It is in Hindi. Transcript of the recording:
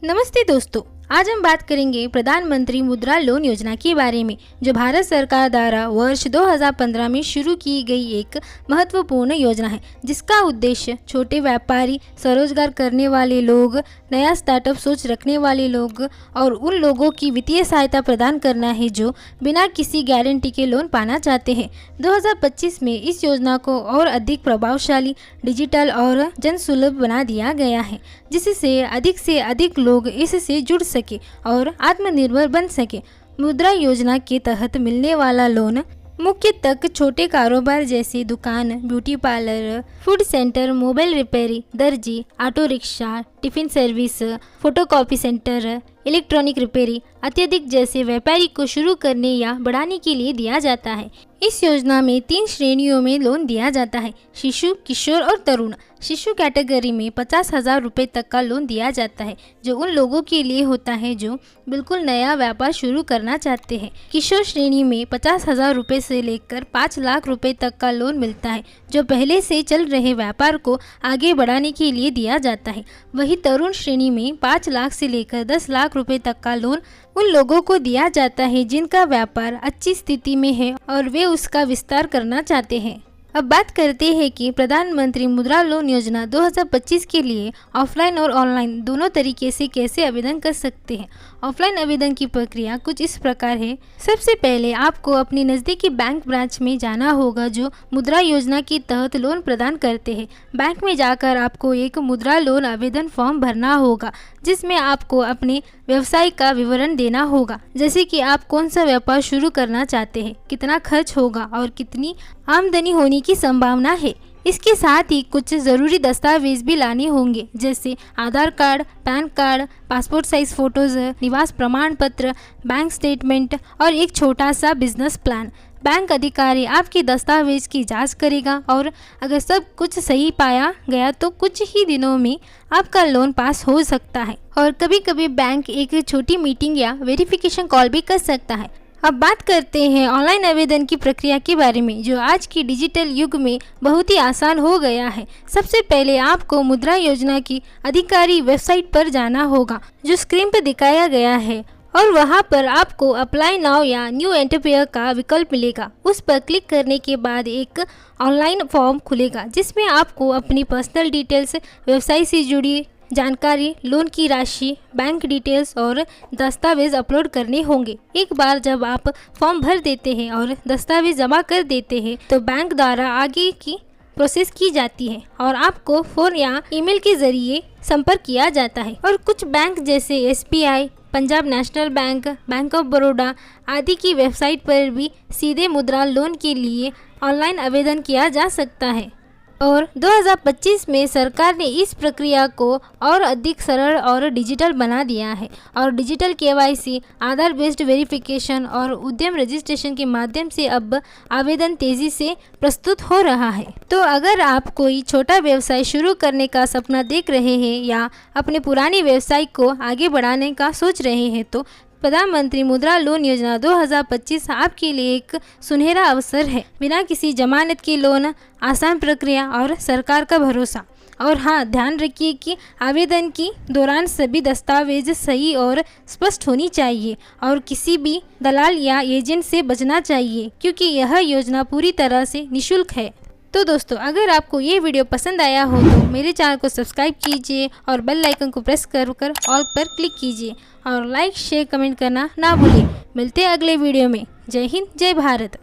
नमस्ते दोस्तों, आज हम बात करेंगे प्रधानमंत्री मुद्रा लोन योजना के बारे में, जो भारत सरकार द्वारा वर्ष 2015 में शुरू की गई एक महत्वपूर्ण योजना है, जिसका उद्देश्य छोटे व्यापारी, स्वरोजगार करने वाले लोग, नया स्टार्टअप सोच रखने वाले लोग और उन लोगों की वित्तीय सहायता प्रदान करना है जो बिना किसी गारंटी के लोन पाना चाहते हैं। 2025 में इस योजना को और अधिक प्रभावशाली, डिजिटल और जनसुलभ बना दिया गया है, जिससे से अधिक लोग इससे जुड़ सके और आत्मनिर्भर बन सके। मुद्रा योजना के तहत मिलने वाला लोन मुख्य तक छोटे कारोबार जैसे दुकान, beauty parlour, food centre, mobile repairing, दर्जी, auto rickshaw, tiffin service, photocopy centre, electronic repairing अत्यधिक जैसे व्यापारी को शुरू करने या बढ़ाने के लिए दिया जाता है। इस योजना में 3 श्रेणियों में लोन दिया जाता है: शिशु, किशोर और तरुण। शिशु कैटेगरी में 50,000 रुपये तक का लोन दिया जाता है, जो उन लोगों के लिए होता है जो बिल्कुल नया व्यापार शुरू करना चाहते हैं। किशोर श्रेणी में 50,000 रुपये से लेकर 5 लाख रुपए तक का लोन मिलता है, जो पहले से चल रहे व्यापार को आगे बढ़ाने के लिए दिया जाता है। वही तरुण श्रेणी में 5 लाख से लेकर 10 लाख रुपए तक का लोन उन लोगों को दिया जाता है जिनका व्यापार अच्छी स्थिति में है और वे उसका विस्तार करना चाहते हैं। अब बात करते हैं कि प्रधानमंत्री मुद्रा लोन योजना 2025 के लिए ऑफलाइन और ऑनलाइन दोनों तरीके से कैसे आवेदन कर सकते हैं। ऑफलाइन आवेदन की प्रक्रिया कुछ इस प्रकार है। सबसे पहले आपको अपनी नज़दीकी बैंक ब्रांच में जाना होगा जो मुद्रा योजना के तहत लोन प्रदान करते हैं। बैंक में जाकर आपको एक मुद्रा लोन आवेदन फॉर्म भरना होगा, जिसमें आपको अपने व्यवसाय का विवरण देना होगा, जैसे कि आप कौन सा व्यापार शुरू करना चाहते हैं, कितना खर्च होगा और कितनी आमदनी होने की संभावना है। इसके साथ ही कुछ ज़रूरी दस्तावेज भी लाने होंगे, जैसे Aadhaar card, PAN card, passport size photos, निवास प्रमाण पत्र, बैंक स्टेटमेंट और एक छोटा सा बिजनेस प्लान। बैंक अधिकारी आपके दस्तावेज की जांच करेगा और अगर सब कुछ सही पाया गया तो कुछ ही दिनों में आपका लोन पास हो सकता है। और कभी कभी बैंक एक छोटी मीटिंग या वेरिफिकेशन कॉल भी कर सकता है। अब बात करते हैं ऑनलाइन आवेदन की प्रक्रिया के बारे में, जो आज की डिजिटल युग में बहुत ही आसान हो गया है। सबसे पहले आपको मुद्रा योजना की अधिकारी वेबसाइट पर जाना होगा, जो स्क्रीन पर दिखाया गया है, और वहां पर आपको अप्लाई नाउ या न्यू एंटरप्रेन्योर का विकल्प मिलेगा। उस पर क्लिक करने के बाद एक ऑनलाइन फॉर्म खुलेगा, जिसमें आपको अपनी पर्सनल डिटेल्स, व्यवसाय से जुड़ी जानकारी, लोन की राशि, बैंक डिटेल्स और दस्तावेज अपलोड करने होंगे। एक बार जब आप फॉर्म भर देते हैं और दस्तावेज जमा कर देते हैं तो बैंक द्वारा आगे की प्रोसेस की जाती है और आपको फ़ोन या ईमेल के जरिए संपर्क किया जाता है। और कुछ बैंक जैसे SBI, Punjab national bank, bank of Baroda आदि की वेबसाइट पर भी सीधे मुद्रा लोन के लिए ऑनलाइन आवेदन किया जा सकता है। और 2025 में सरकार ने इस प्रक्रिया को और अधिक सरल और डिजिटल बना दिया है और डिजिटल KYC, आधार बेस्ड वेरिफिकेशन और उद्यम रजिस्ट्रेशन के माध्यम से अब आवेदन तेज़ी से प्रस्तुत हो रहा है। तो अगर आप कोई छोटा व्यवसाय शुरू करने का सपना देख रहे हैं या अपने पुराने व्यवसाय को आगे बढ़ाने का सोच रहे हैं तो प्रधानमंत्री मुद्रा लोन योजना 2025 आपके लिए एक सुनहरा अवसर है। बिना किसी जमानत के लोन, आसान प्रक्रिया और सरकार का भरोसा। और हाँ, ध्यान रखिए कि आवेदन के दौरान सभी दस्तावेज सही और स्पष्ट होनी चाहिए और किसी भी दलाल या एजेंट से बचना चाहिए, क्योंकि यह योजना पूरी तरह से निःशुल्क है। तो दोस्तों, अगर आपको ये वीडियो पसंद आया हो तो मेरे चैनल को सब्सक्राइब कीजिए और बेल आइकन को प्रेस कर ऑल पर क्लिक कीजिए और लाइक, शेयर, कमेंट करना ना भूलिए। मिलते हैं अगले वीडियो में। जय हिंद, जय भारत।